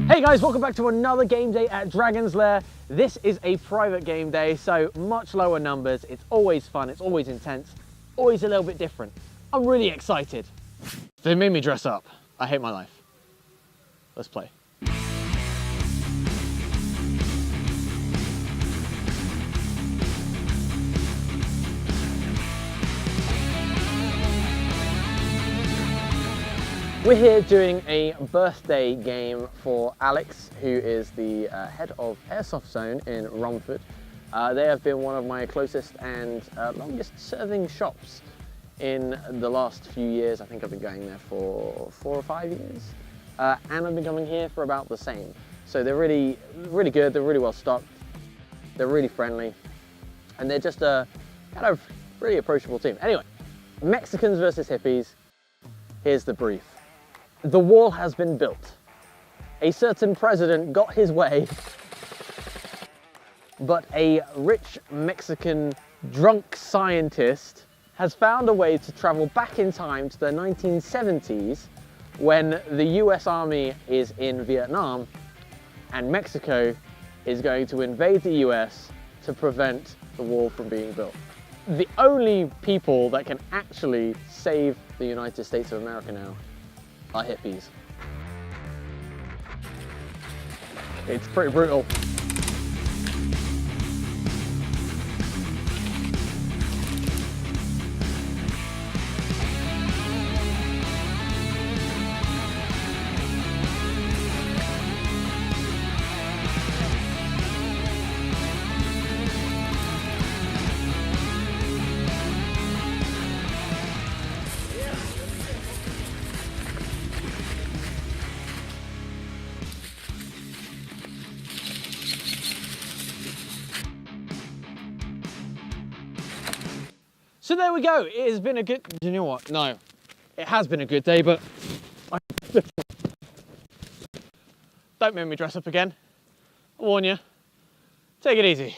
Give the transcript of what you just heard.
Hey guys, welcome back to another game day at Dragon's Lair. This is a private game day, so much lower numbers. It's always fun, it's always intense, always a little bit different. I'm really excited. They made me dress up. I hate my life. Let's play. We're here doing a birthday game for Alex, who is the head of Airsoft Zone in Romford. They have been one of my closest and longest serving shops in the last few years. I think I've been going there for 4 or 5 years. And I've been coming here for about the same. So they're really good, they're really well stocked, they're really friendly, and they're just a kind of really approachable team. Anyway, Mexicans versus hippies, here's the brief. The wall has been built. A certain president got his way, but a rich Mexican drunk scientist has found a way to travel back in time to the 1970s when the US Army is in Vietnam and Mexico is going to invade the US to prevent the wall from being built. The only people that can actually save the United States of America now are hippies. It's pretty brutal. So there we go, it has been a good, you know what, no, it has been a good day, but don't make me dress up again, I warn you, take it easy.